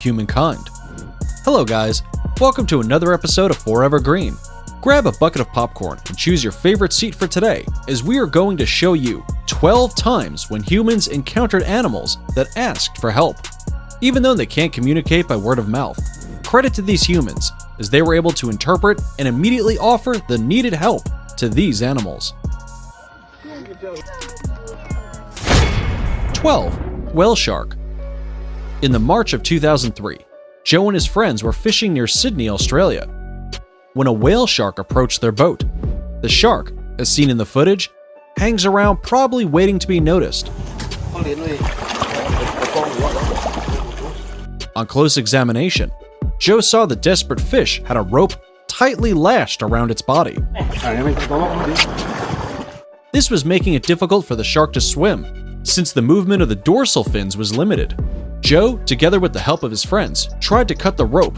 humankind. Hello guys, welcome to another episode of Forever Green. Grab a bucket of popcorn and choose your favorite seat for today, as we are going to show you 12 times when humans encountered animals that asked for help. Even though they can't communicate by word of mouth, credit to these humans, as they were able to interpret and immediately offer the needed help to these animals. 12. Whale shark. In the March of 2003, Joe and his friends were fishing near Sydney, Australia, when a whale shark approached their boat. The shark, as seen in the footage, hangs around probably waiting to be noticed. On close examination, Joe saw the desperate fish had a rope tightly lashed around its body. This was making it difficult for the shark to swim, since the movement of the dorsal fins was limited. Joe, together with the help of his friends, tried to cut the rope.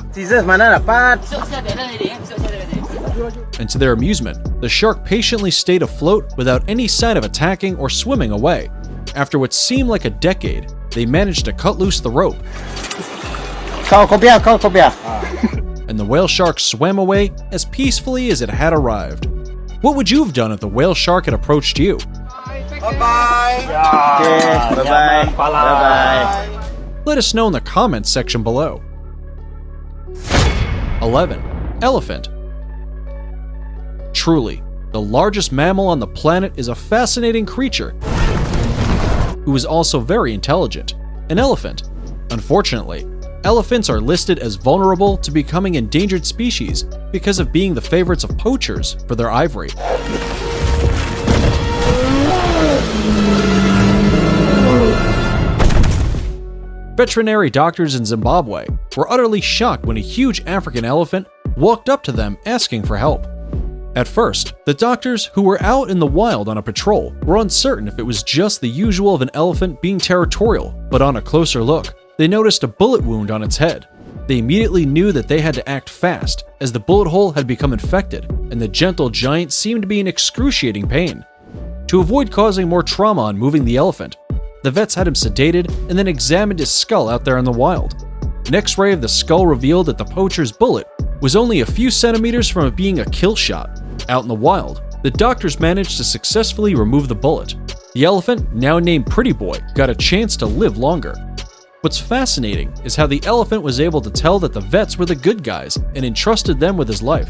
And to their amusement, the shark patiently stayed afloat without any sign of attacking or swimming away. After what seemed like a decade, they managed to cut loose the rope. And the whale shark swam away as peacefully as it had arrived. What would you have done if the whale shark had approached you? Bye-bye. Bye-bye. Let us know in the comments section below. 11. Elephant. Truly, the largest mammal on the planet is a fascinating creature who is also very intelligent. An elephant. Unfortunately, elephants are listed as vulnerable to becoming endangered species because of being the favorites of poachers for their ivory. Veterinary doctors in Zimbabwe were utterly shocked when a huge African elephant walked up to them asking for help. At first, the doctors who were out in the wild on a patrol were uncertain if it was just the usual of an elephant being territorial, but on a closer look, they noticed a bullet wound on its head. They immediately knew that they had to act fast, as the bullet hole had become infected, and the gentle giant seemed to be in excruciating pain. To avoid causing more trauma on moving the elephant, the vets had him sedated and then examined his skull out there in the wild. An X-ray of the skull revealed that the poacher's bullet was only a few centimeters from it being a kill shot. Out in the wild, the doctors managed to successfully remove the bullet. The elephant, now named Pretty Boy, got a chance to live longer. What's fascinating is how the elephant was able to tell that the vets were the good guys and entrusted them with his life.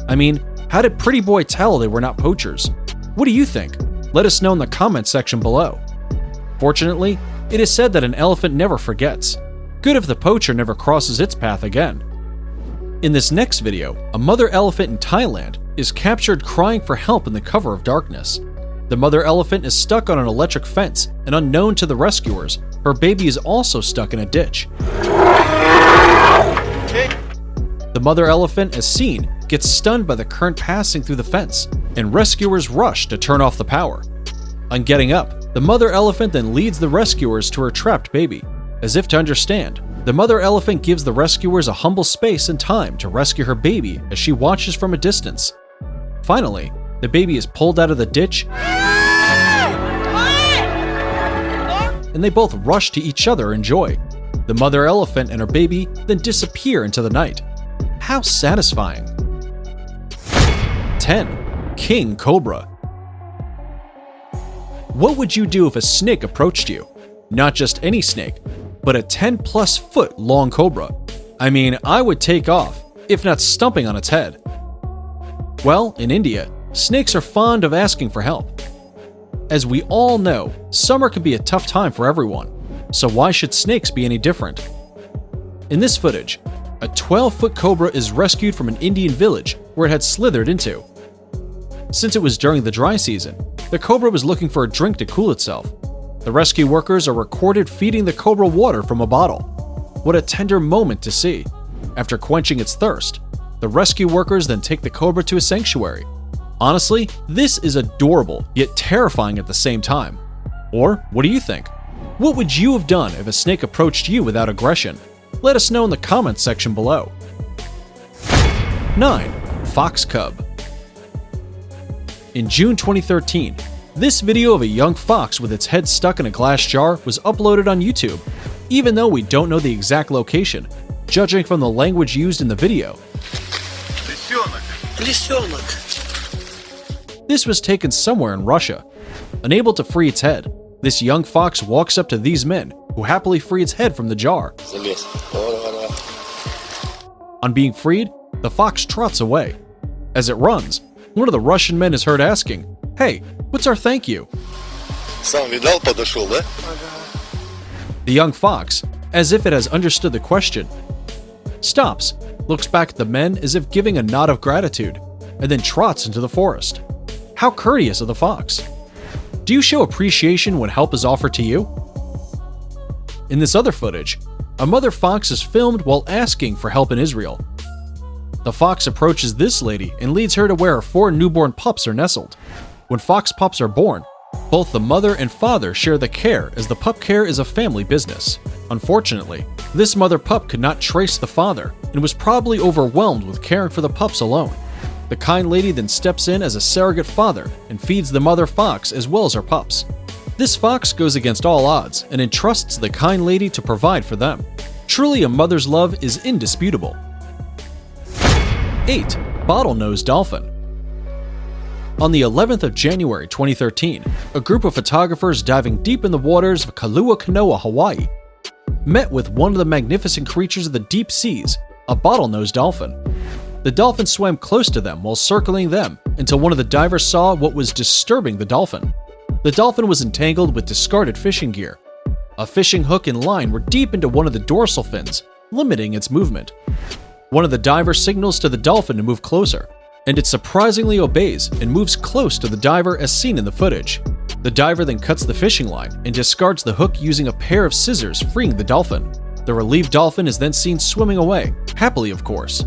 I mean, how did Pretty Boy tell they were not poachers? What do you think? Let us know in the comments section below. Fortunately, it is said that an elephant never forgets. Good if the poacher never crosses its path again. In this next video, a mother elephant in Thailand is captured crying for help in the cover of darkness. The mother elephant is stuck on an electric fence, and unknown to the rescuers, her baby is also stuck in a ditch. The mother elephant, as seen, gets stunned by the current passing through the fence, and rescuers rush to turn off the power. On getting up, the mother elephant then leads the rescuers to her trapped baby. As if to understand, the mother elephant gives the rescuers a humble space and time to rescue her baby as she watches from a distance. Finally, the baby is pulled out of the ditch, and they both rush to each other in joy. The mother elephant and her baby then disappear into the night. How satisfying. 10. King Cobra. What would you do if a snake approached you? Not just any snake, but a 10+ foot long cobra. I mean, I would take off, if not stumping on its head. Well, in India, snakes are fond of asking for help. As we all know, summer can be a tough time for everyone, so why should snakes be any different? In this footage, a 12-foot cobra is rescued from an Indian village where it had slithered into. Since it was during the dry season, the cobra was looking for a drink to cool itself. The rescue workers are recorded feeding the cobra water from a bottle. What a tender moment to see. After quenching its thirst, the rescue workers then take the cobra to a sanctuary. Honestly, this is adorable, yet terrifying at the same time. Or, what do you think? What would you have done if a snake approached you without aggression? Let us know in the comments section below. 9. Fox cub. In June 2013, this video of a young fox with its head stuck in a glass jar was uploaded on YouTube. Even though we don't know the exact location, judging from the language used in the video. Лисенок. This was taken somewhere in Russia. Unable to free its head, this young fox walks up to these men, who happily free its head from the jar. Залез. Давай. On being freed, the fox trots away. As it runs, one of the Russian men is heard asking, "Hey, what's our thank you?" Сам видал, подошел, да? The young fox, as if it has understood the question, stops, looks back at the men as if giving a nod of gratitude, and then trots into the forest. How courteous of the fox! Do you show appreciation when help is offered to you? In this other footage, a mother fox is filmed while asking for help in Israel. The fox approaches this lady and leads her to where her 4 newborn pups are nestled. When fox pups are born, both the mother and father share the care, as the pup care is a family business. Unfortunately, this mother pup could not trace the father and was probably overwhelmed with caring for the pups alone. The kind lady then steps in as a surrogate father and feeds the mother fox as well as her pups. This fox goes against all odds and entrusts the kind lady to provide for them. Truly, a mother's love is indisputable. 8. Bottlenose dolphin. On the 11th of January 2013, a group of photographers diving deep in the waters of Kailua Kanoa, Hawaii, met with one of the magnificent creatures of the deep seas, a bottlenose dolphin. The dolphin swam close to them while circling them until one of the divers saw what was disturbing the dolphin. The dolphin was entangled with discarded fishing gear. A fishing hook and line were deep into one of the dorsal fins, limiting its movement. One of the divers signals to the dolphin to move closer, and it surprisingly obeys and moves close to the diver as seen in the footage. The diver then cuts the fishing line and discards the hook using a pair of scissors, freeing the dolphin. The relieved dolphin is then seen swimming away, happily of course.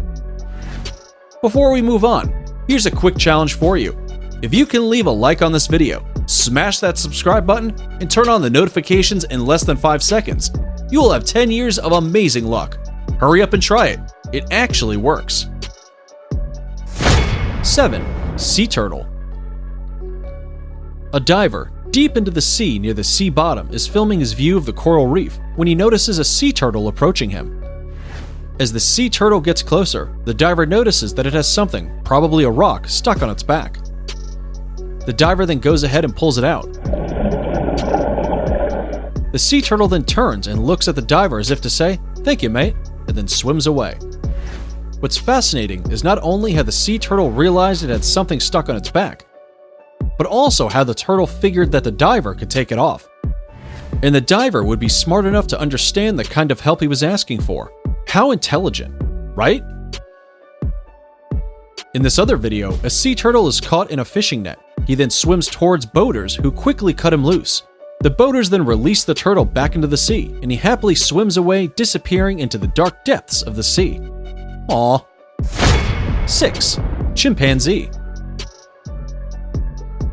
Before we move on, here's a quick challenge for you. If you can leave a like on this video, smash that subscribe button, and turn on the notifications in less than 5 seconds, you will have 10 years of amazing luck. Hurry up and try it. It actually works. 7. Sea turtle. A diver deep into the sea near the sea bottom is filming his view of the coral reef when he notices a sea turtle approaching him. As the sea turtle gets closer, the diver notices that it has something, probably a rock, stuck on its back. The diver then goes ahead and pulls it out. The sea turtle then turns and looks at the diver as if to say, "Thank you, mate," and then swims away. What's fascinating is not only had the sea turtle realized it had something stuck on its back, but also how the turtle figured that the diver could take it off. And the diver would be smart enough to understand the kind of help he was asking for. How intelligent, right? In this other video, a sea turtle is caught in a fishing net. He then swims towards boaters who quickly cut him loose. The boaters then release the turtle back into the sea, and he happily swims away, disappearing into the dark depths of the sea. Aww. 6. Chimpanzee.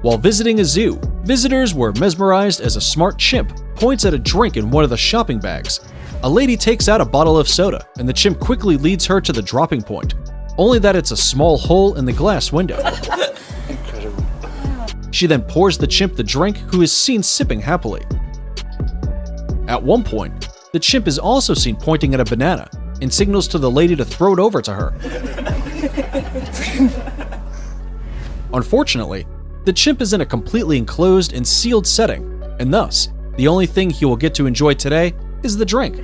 While visiting a zoo, visitors were mesmerized as a smart chimp points at a drink in one of the shopping bags. A lady takes out a bottle of soda, and the chimp quickly leads her to the dropping point, only that it's a small hole in the glass window. She then pours the chimp the drink, who is seen sipping happily. At one point, the chimp is also seen pointing at a banana and signals to the lady to throw it over to her. Unfortunately, the chimp is in a completely enclosed and sealed setting, and thus, the only thing he will get to enjoy today is the drink.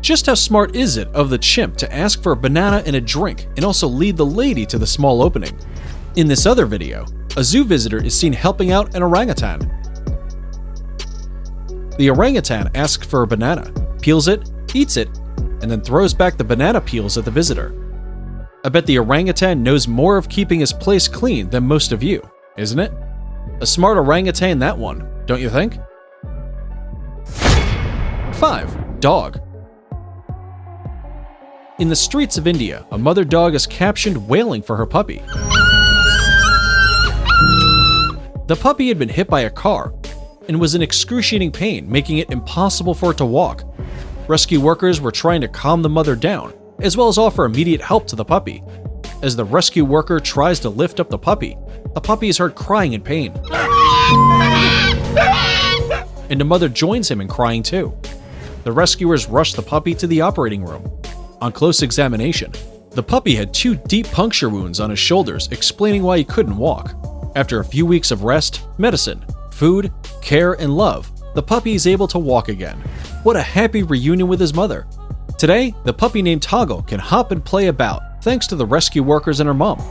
Just how smart is it of the chimp to ask for a banana and a drink and also lead the lady to the small opening? In this other video, a zoo visitor is seen helping out an orangutan. The orangutan asks for a banana, peels it, eats it, and then throws back the banana peels at the visitor. I bet the orangutan knows more of keeping his place clean than most of you, isn't it? A smart orangutan, that one, don't you think? 5. Dog. In the streets of India, a mother dog is captioned wailing for her puppy. The puppy had been hit by a car and was in excruciating pain, making it impossible for it to walk. Rescue workers were trying to calm the mother down, as well as offer immediate help to the puppy. As the rescue worker tries to lift up the puppy is heard crying in pain. And the mother joins him in crying too. The rescuers rushed the puppy to the operating room. On close examination, the puppy had 2 deep puncture wounds on his shoulders, explaining why he couldn't walk. After a few weeks of rest, medicine, food, care, and love, the puppy is able to walk again. What a happy reunion with his mother. Today, the puppy named Toggle can hop and play about thanks to the rescue workers and her mom.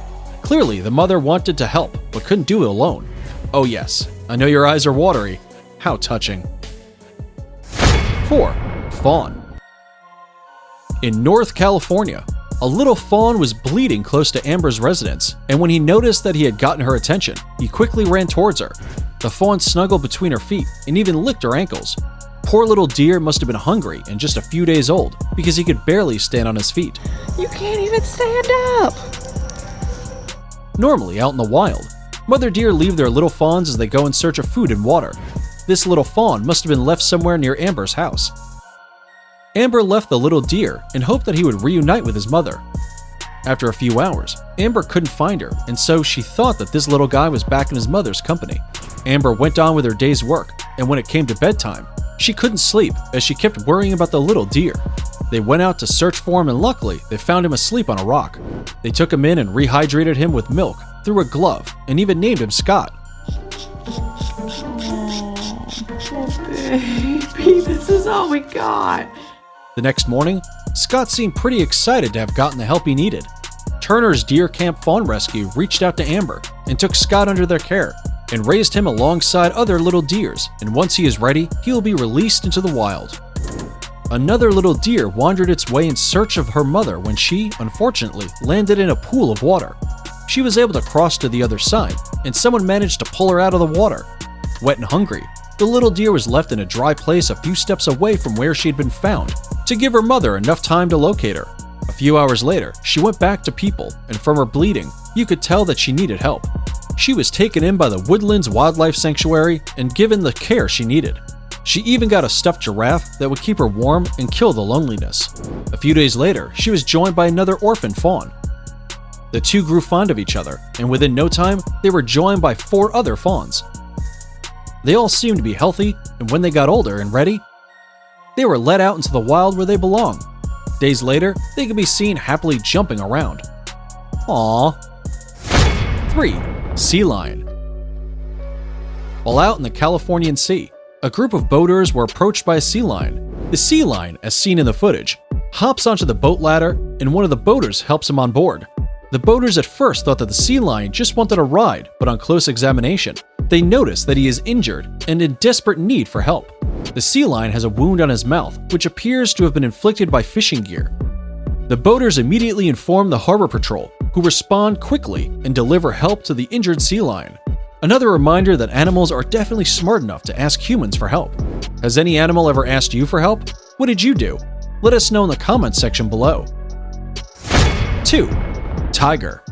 Clearly, the mother wanted to help, but couldn't do it alone. Oh yes, I know your eyes are watery. How touching. 4. Fawn. In North California, a little fawn was bleeding close to Amber's residence, and when he noticed that he had gotten her attention, he quickly ran towards her. The fawn snuggled between her feet and even licked her ankles. Poor little deer must have been hungry and just a few days old, because he could barely stand on his feet. You can't even stand up! Normally, out in the wild, mother deer leave their little fawns as they go in search of food and water. This little fawn must have been left somewhere near Amber's house. Amber left the little deer and hoped that he would reunite with his mother. After a few hours, Amber couldn't find her, and so she thought that this little guy was back in his mother's company. Amber went on with her day's work, and when it came to bedtime, she couldn't sleep as she kept worrying about the little deer. They went out to search for him, and luckily, they found him asleep on a rock. They took him in and rehydrated him with milk through a glove and even named him Scott. Oh, baby, this is all we got. The next morning, Scott seemed pretty excited to have gotten the help he needed. Turner's Deer Camp Fawn Rescue reached out to Amber and took Scott under their care and raised him alongside other little deers, and once he is ready, he will be released into the wild. Another little deer wandered its way in search of her mother when she, unfortunately, landed in a pool of water. She was able to cross to the other side, and someone managed to pull her out of the water. Wet and hungry, the little deer was left in a dry place a few steps away from where she had been found, to give her mother enough time to locate her. A few hours later, she went back to people, and from her bleeding, you could tell that she needed help. She was taken in by the Woodlands Wildlife Sanctuary and given the care she needed. She even got a stuffed giraffe that would keep her warm and kill the loneliness. A few days later, she was joined by another orphan fawn. The two grew fond of each other, and within no time, they were joined by 4 other fawns. They all seemed to be healthy, and when they got older and ready, they were let out into the wild where they belong. Days later, they could be seen happily jumping around. Aww. 3. Sea lion. While out in the Californian Sea, a group of boaters were approached by a sea lion. The sea lion, as seen in the footage, hops onto the boat ladder, and one of the boaters helps him on board. The boaters at first thought that the sea lion just wanted a ride, but on close examination, they notice that he is injured and in desperate need for help. The sea lion has a wound on his mouth, which appears to have been inflicted by fishing gear. The boaters immediately inform the harbor patrol, who respond quickly and deliver help to the injured sea lion. Another reminder that animals are definitely smart enough to ask humans for help. Has any animal ever asked you for help? What did you do? Let us know in the comments section below. 2. Tiger.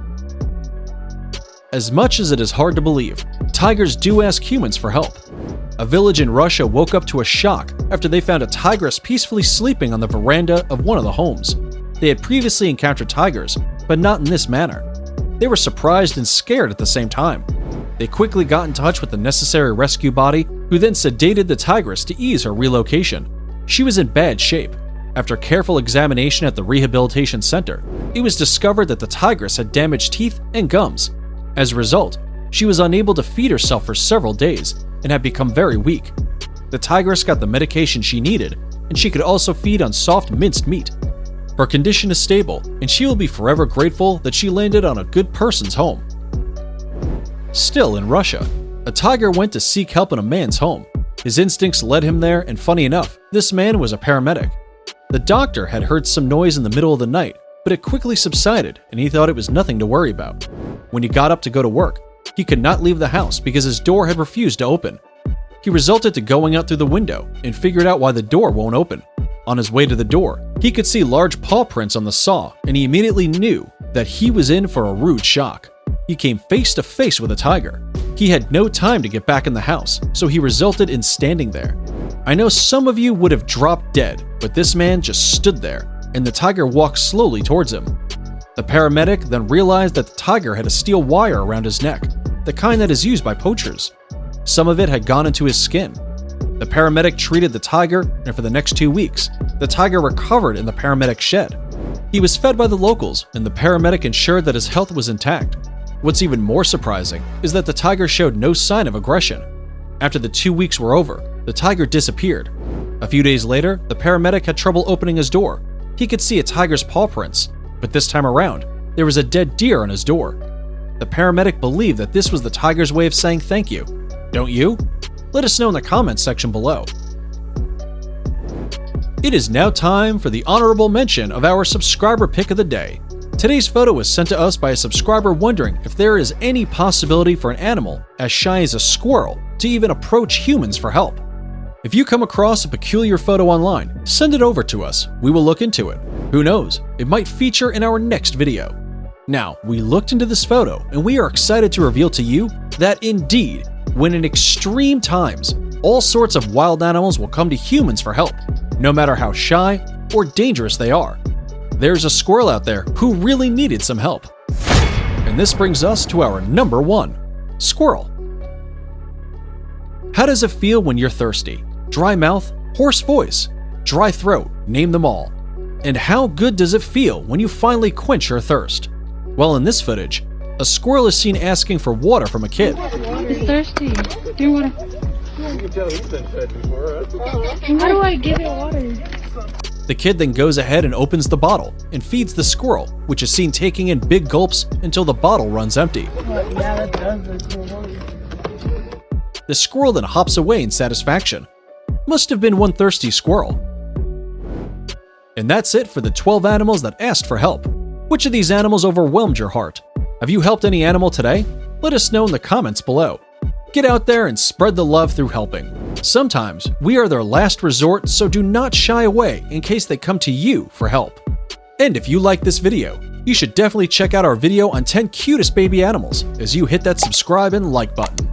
As much as it is hard to believe, tigers do ask humans for help. A village in Russia woke up to a shock after they found a tigress peacefully sleeping on the veranda of one of the homes. They had previously encountered tigers, but not in this manner. They were surprised and scared at the same time. They quickly got in touch with the necessary rescue body, who then sedated the tigress to ease her relocation. She was in bad shape. After careful examination at the rehabilitation center, it was discovered that the tigress had damaged teeth and gums. As a result, she was unable to feed herself for several days and had become very weak. The tigress got the medication she needed, and she could also feed on soft minced meat. Her condition is stable, and she will be forever grateful that she landed on a good person's home. Still in Russia, a tiger went to seek help in a man's home. His instincts led him there, and funny enough, this man was a paramedic. The doctor had heard some noise in the middle of the night, but it quickly subsided, and he thought it was nothing to worry about. When he got up to go to work, he could not leave the house because his door had refused to open. He resulted to going out through the window and figured out why the door won't open. On his way to the door, he could see large paw prints on the saw, and he immediately knew that he was in for a rude shock. He came face to face with a tiger. He had no time to get back in the house, so he resulted in standing there. I know some of you would have dropped dead, but this man just stood there, and the tiger walked slowly towards him. The paramedic then realized that the tiger had a steel wire around his neck, the kind that is used by poachers. Some of it had gone into his skin. The paramedic treated the tiger, and for the next 2 weeks, the tiger recovered in the paramedic's shed. He was fed by the locals, and the paramedic ensured that his health was intact. What's even more surprising is that the tiger showed no sign of aggression. After the 2 weeks were over, the tiger disappeared. A few days later, the paramedic had trouble opening his door. He could see a tiger's paw prints, but this time around, there was a dead deer on his door. The paramedic believed that this was the tiger's way of saying thank you. Don't you? Let us know in the comments section below. It is now time for the honorable mention of our subscriber pick of the day. Today's photo was sent to us by a subscriber wondering if there is any possibility for an animal as shy as a squirrel to even approach humans for help. If you come across a peculiar photo online, send it over to us. We will look into it. Who knows, it might feature in our next video. Now, we looked into this photo and we are excited to reveal to you that indeed, when in extreme times, all sorts of wild animals will come to humans for help, no matter how shy or dangerous they are. There's a squirrel out there who really needed some help. And this brings us to our number 1, squirrel. How does it feel when you're thirsty? Dry mouth, hoarse voice, dry throat, name them all. And how good does it feel when you finally quench your thirst? Well, in this footage, a squirrel is seen asking for water from a kid. He's thirsty. Do you want to? You can tell he's been fed before. How do I give it water? The kid then goes ahead and opens the bottle and feeds the squirrel, which is seen taking in big gulps until the bottle runs empty. Yeah, that does look cool. The squirrel then hops away in satisfaction. Must have been one thirsty squirrel. And that's it for the 12 animals that asked for help. Which of these animals overwhelmed your heart? Have you helped any animal today? Let us know in the comments below. Get out there and spread the love through helping. Sometimes we are their last resort, so do not shy away in case they come to you for help. And if you like this video, you should definitely check out our video on 10 cutest baby animals as you hit that subscribe and like button.